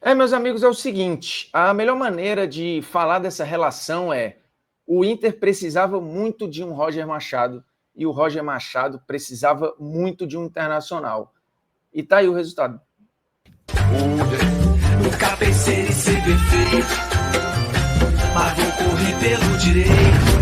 Meus amigos, é o seguinte, a melhor maneira de falar dessa relação é o Inter precisava muito de um Roger Machado e o Roger Machado precisava muito de um Internacional. E tá aí o resultado. Nunca pensei em ser perfeito, mas vou correr pelo direito.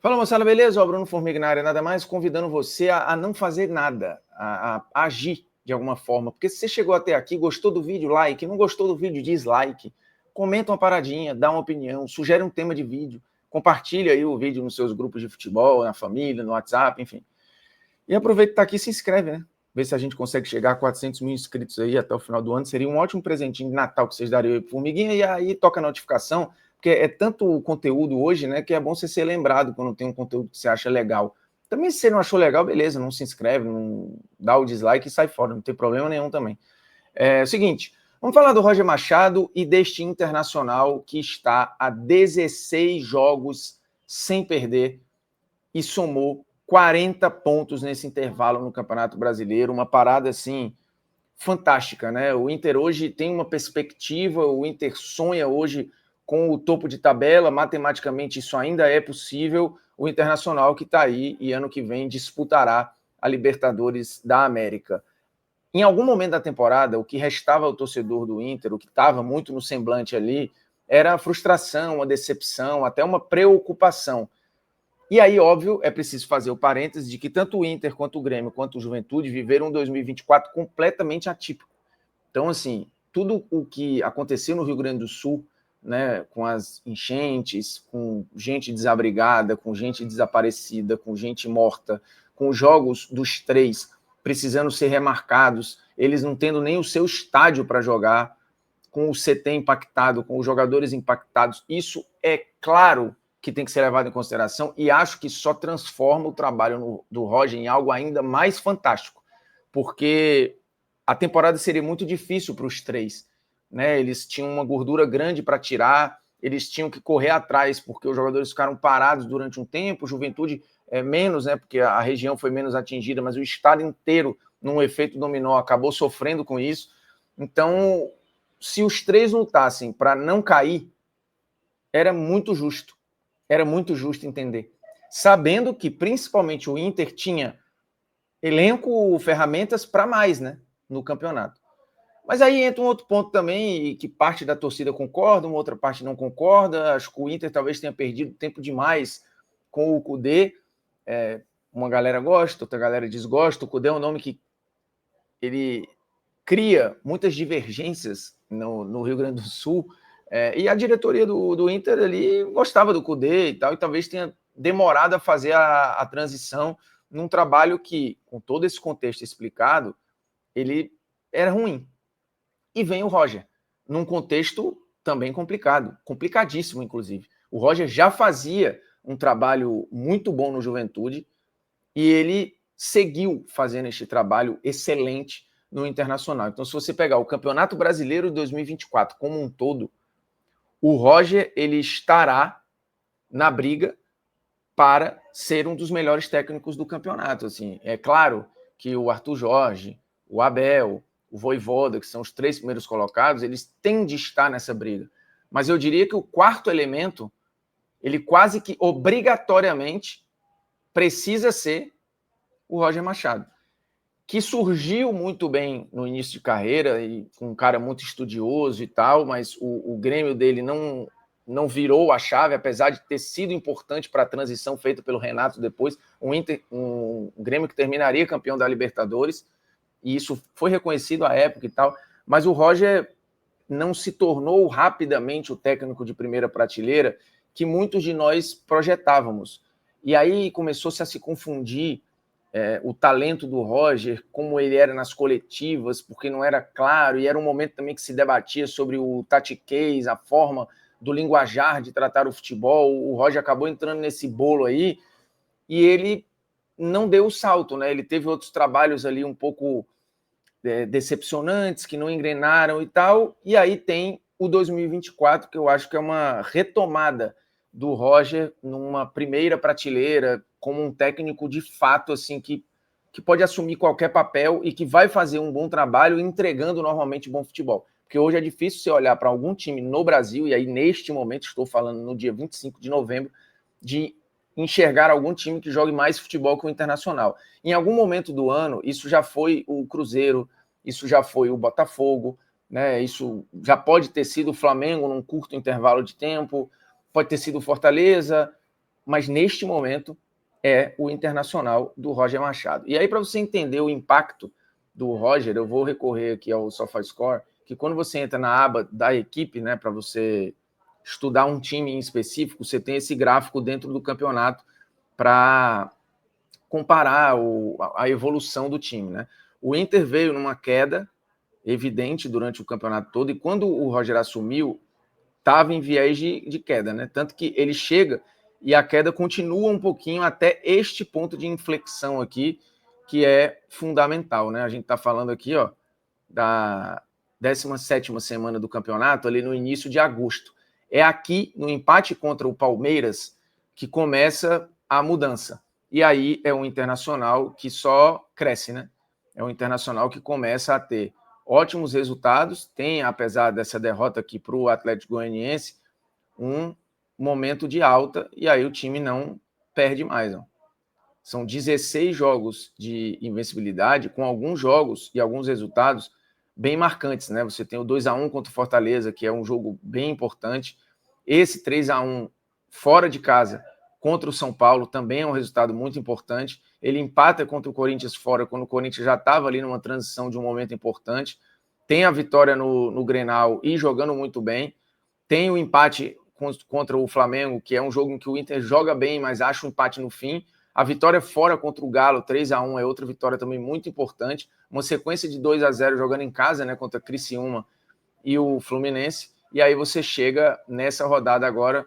Fala moçada, beleza? O Bruno Formiga na área, nada mais convidando você a não fazer nada, a agir de alguma forma. Porque se você chegou até aqui, gostou do vídeo, like, não gostou do vídeo, dislike, comenta uma paradinha, dá uma opinião, sugere um tema de vídeo, compartilha aí o vídeo nos seus grupos de futebol, na família, no WhatsApp, enfim. E aproveita que tá aqui e se inscreve, né? Vê se a gente consegue chegar a 400 mil inscritos aí até o final do ano. Seria um ótimo presentinho de Natal que vocês dariam aí pro Formiguinha. E aí toca a notificação, porque é tanto conteúdo hoje, né, que é bom você ser lembrado quando tem um conteúdo que você acha legal. Também se você não achou legal, beleza, não se inscreve, não dá o dislike e sai fora, não tem problema nenhum também. É o seguinte, vamos falar do Roger Machado e deste Internacional que está a 16 jogos sem perder e somou 40 pontos nesse intervalo no Campeonato Brasileiro, uma parada assim fantástica, né? O Inter hoje tem uma perspectiva, o Inter sonha hoje com o topo de tabela, matematicamente isso ainda é possível. O Internacional que está aí e ano que vem disputará a Libertadores da América. Em algum momento da temporada, o que restava ao torcedor do Inter, o que estava muito no semblante ali, era a frustração, a decepção, até uma preocupação. E aí, óbvio, é preciso fazer o parêntese de que tanto o Inter, quanto o Grêmio, quanto o Juventude viveram um 2024 completamente atípico. Então, assim, tudo o que aconteceu no Rio Grande do Sul, né, com as enchentes, com gente desabrigada, com gente desaparecida, com gente morta, com os jogos dos três precisando ser remarcados, eles não tendo nem o seu estádio para jogar, com o CT impactado, com os jogadores impactados, isso é claro que tem que ser levado em consideração e acho que só transforma o trabalho do Roger em algo ainda mais fantástico, porque a temporada seria muito difícil para os três, né? Eles tinham uma gordura grande para tirar, eles tinham que correr atrás, porque os jogadores ficaram parados durante um tempo, Juventude menos, né? Porque a região foi menos atingida, mas o estado inteiro, num efeito dominó, acabou sofrendo com isso. Então, se os três lutassem para não cair, era muito justo. Era muito justo entender. Sabendo que, principalmente, o Inter tinha elenco, ferramentas para mais, né? No campeonato. Mas aí entra um outro ponto também, que parte da torcida concorda, uma outra parte não concorda. Acho que o Inter talvez tenha perdido tempo demais com o Kudê. Uma galera gosta, outra galera desgosta. O Kudê é um nome que ele cria muitas divergências no Rio Grande do Sul. E a diretoria do Inter ali gostava do Kudê e tal, e talvez tenha demorado a fazer a transição num trabalho que, com todo esse contexto explicado, ele era ruim. E vem o Roger, num contexto também complicado, complicadíssimo, inclusive. O Roger já fazia um trabalho muito bom no Juventude e ele seguiu fazendo este trabalho excelente no Internacional. Então, se você pegar o Campeonato Brasileiro de 2024 como um todo, o Roger ele estará na briga para ser um dos melhores técnicos do campeonato. Assim, é claro que o Arthur Jorge, o Abel, o Vojvoda, que são os três primeiros colocados, eles têm de estar nessa briga. Mas eu diria que o quarto elemento, ele quase que obrigatoriamente precisa ser o Roger Machado, que surgiu muito bem no início de carreira, e com um cara muito estudioso e tal, mas o Grêmio dele não virou a chave, apesar de ter sido importante para a transição feita pelo Renato depois, um Grêmio que terminaria campeão da Libertadores, e isso foi reconhecido à época e tal, mas o Roger não se tornou rapidamente o técnico de primeira prateleira que muitos de nós projetávamos. E aí começou-se a se confundir o talento do Roger, como ele era nas coletivas, porque não era claro, e era um momento também que se debatia sobre o tatiquês, a forma do linguajar de tratar o futebol. O Roger acabou entrando nesse bolo aí, e ele não deu o salto, né? Ele teve outros trabalhos ali um pouco decepcionantes, que não engrenaram e tal, e aí tem o 2024, que eu acho que é uma retomada do Roger numa primeira prateleira, como um técnico de fato, assim, que que pode assumir qualquer papel e que vai fazer um bom trabalho entregando normalmente bom futebol. Porque hoje é difícil você olhar para algum time no Brasil, e aí neste momento, estou falando no dia 25 de novembro, de enxergar algum time que jogue mais futebol que o Internacional. Em algum momento do ano, isso já foi o Cruzeiro, isso já foi o Botafogo, né? Isso já pode ter sido o Flamengo num curto intervalo de tempo, pode ter sido o Fortaleza, mas neste momento é o Internacional do Roger Machado. E aí, para você entender o impacto do Roger, eu vou recorrer aqui ao SofaScore, que quando você entra na aba da equipe, né, para você estudar um time em específico, você tem esse gráfico dentro do campeonato para comparar a evolução do time, né? O Inter veio numa queda evidente durante o campeonato todo, e quando o Roger assumiu, estava em viés de queda, né? Tanto que ele chega e a queda continua um pouquinho até este ponto de inflexão aqui, que é fundamental, né? A gente está falando aqui, ó, da 17ª semana do campeonato, ali no início de agosto. É aqui, no empate contra o Palmeiras, que começa a mudança. E aí é um Internacional que só cresce, né? É um Internacional que começa a ter ótimos resultados, tem, apesar dessa derrota aqui para o Atlético Goianiense, um momento de alta, e aí o time não perde mais. Ó. São 16 jogos de invencibilidade, com alguns jogos e alguns resultados bem marcantes, né? Você tem o 2-1 contra o Fortaleza, que é um jogo bem importante. Esse 3-1 fora de casa contra o São Paulo também é um resultado muito importante. Ele empata contra o Corinthians fora, quando o Corinthians já estava ali numa transição de um momento importante. Tem a vitória no Grenal e jogando muito bem. Tem o empate contra o Flamengo, que é um jogo em que o Inter joga bem, mas acha um empate no fim. A vitória fora contra o Galo, 3-1, é outra vitória também muito importante. Uma sequência de 2-0 jogando em casa, né, contra Criciúma e o Fluminense. E aí você chega nessa rodada agora,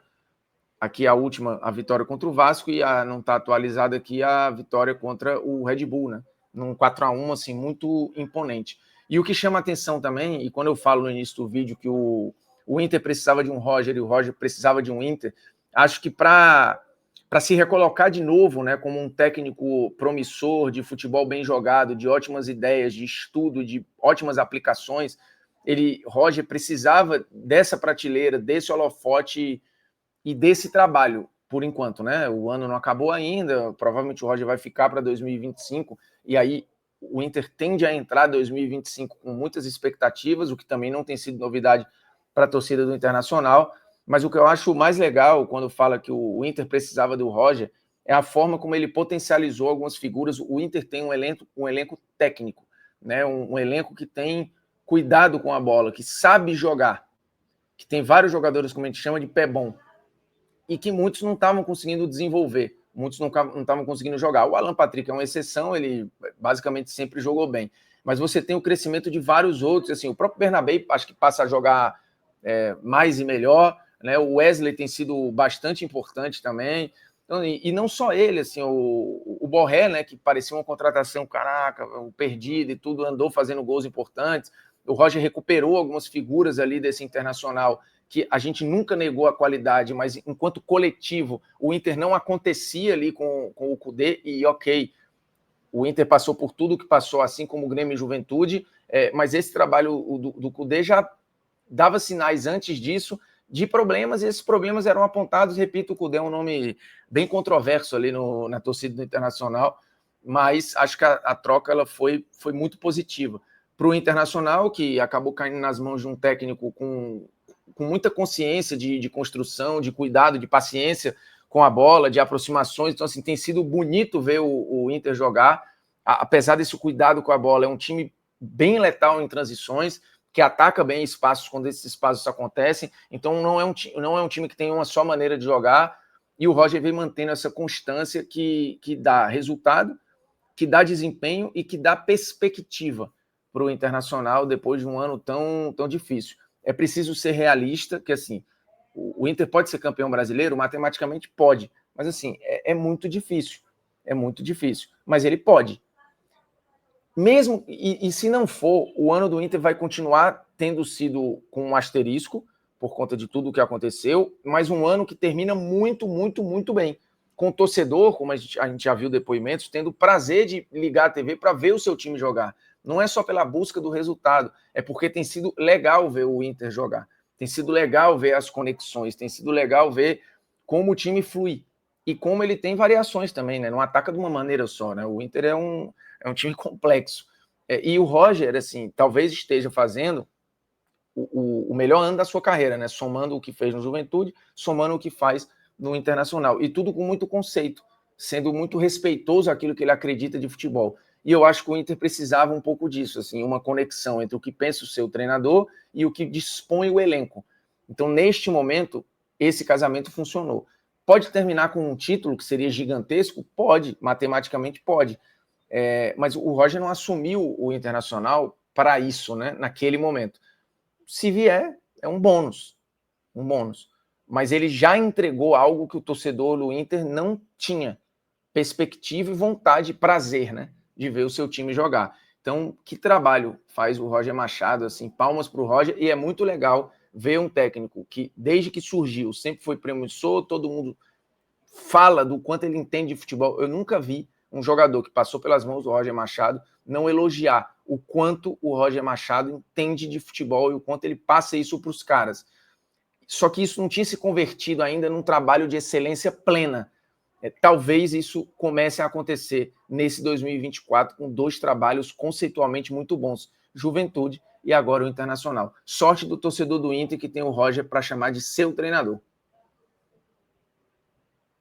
aqui a última, a vitória contra o Vasco, e não está atualizada aqui a vitória contra o Red Bull, né? Num 4-1, assim, muito imponente. E o que chama atenção também, e quando eu falo no início do vídeo que o Inter precisava de um Roger e o Roger precisava de um Inter, acho que para se recolocar de novo, né, como um técnico promissor, de futebol bem jogado, de ótimas ideias, de estudo, de ótimas aplicações, Roger precisava dessa prateleira, desse holofote e desse trabalho, por enquanto, né? O ano não acabou ainda, provavelmente o Roger vai ficar para 2025, e aí o Inter tende a entrar em 2025 com muitas expectativas, o que também não tem sido novidade para a torcida do Internacional, mas o que eu acho mais legal quando fala que o Inter precisava do Roger é a forma como ele potencializou algumas figuras. O Inter tem um elenco técnico, né? Um elenco que tem cuidado com a bola, que sabe jogar, que tem vários jogadores, como a gente chama, de pé bom, e que muitos não estavam conseguindo desenvolver, muitos não estavam conseguindo jogar. O Alan Patrick é uma exceção, ele basicamente sempre jogou bem, mas você tem o crescimento de vários outros, assim, o próprio Bernabé acho que passa a jogar mais e melhor, né? O Wesley tem sido bastante importante também, então, e não só ele, assim, o Borré, né, que parecia uma contratação, caraca, perdida e tudo, andou fazendo gols importantes. O Roger recuperou algumas figuras ali desse Internacional que a gente nunca negou a qualidade, mas enquanto coletivo, o Inter não acontecia ali com o Kudê, e ok, o Inter passou por tudo que passou, assim como o Grêmio e Juventude, mas esse trabalho do Kudê já dava sinais antes disso de problemas, e esses problemas eram apontados, repito, o Kudê é um nome bem controverso ali na torcida do Internacional, mas acho que a troca ela foi muito positiva para o Internacional, que acabou caindo nas mãos de um técnico com muita consciência de construção, de cuidado, de paciência com a bola, de aproximações. Então, assim, tem sido bonito ver o Inter jogar, apesar desse cuidado com a bola. É um time bem letal em transições, que ataca bem espaços quando esses espaços acontecem. Então, não é um time que tem uma só maneira de jogar, e o Roger vem mantendo essa constância que dá resultado, que dá desempenho e que dá perspectiva para o Internacional depois de um ano tão difícil. É preciso ser realista, que assim, o Inter pode ser campeão brasileiro, matematicamente pode, mas assim, é muito difícil, mas ele pode. Mesmo, e se não for, o ano do Inter vai continuar tendo sido com um asterisco, por conta de tudo o que aconteceu, mas um ano que termina muito, muito, muito bem. com o torcedor, como a gente já viu depoimentos, tendo o prazer de ligar a TV para ver o seu time jogar. Não é só pela busca do resultado, é porque tem sido legal ver o Inter jogar. Tem sido legal ver as conexões, tem sido legal ver como o time flui e como ele tem variações também, né? Não ataca de uma maneira só, né? O Inter é um time complexo. E o Roger, assim, talvez esteja fazendo o melhor ano da sua carreira, né? Somando o que fez no Juventude, somando o que faz no Internacional. E tudo com muito conceito, sendo muito respeitoso àquilo que ele acredita de futebol. E eu acho que o Inter precisava um pouco disso, assim, uma conexão entre o que pensa o seu treinador e o que dispõe o elenco. Então, neste momento, esse casamento funcionou. Pode terminar com um título que seria gigantesco? Pode, matematicamente pode. Mas o Roger não assumiu o Internacional para isso, né, naquele momento. Se vier, é um bônus. Um bônus. Mas ele já entregou algo que o torcedor do Inter não tinha. Perspectiva e vontade, prazer, né? De ver o seu time jogar. Então, que trabalho faz o Roger Machado, assim, palmas para o Roger, e é muito legal ver um técnico que, desde que surgiu, sempre foi promissor, todo mundo fala do quanto ele entende de futebol. Eu nunca vi um jogador que passou pelas mãos do Roger Machado não elogiar o quanto o Roger Machado entende de futebol e o quanto ele passa isso para os caras. Só que isso não tinha se convertido ainda num trabalho de excelência plena. Talvez isso comece a acontecer nesse 2024 com 2 trabalhos conceitualmente muito bons, Juventude e agora o Internacional. Sorte do torcedor do Inter que tem o Roger para chamar de seu treinador.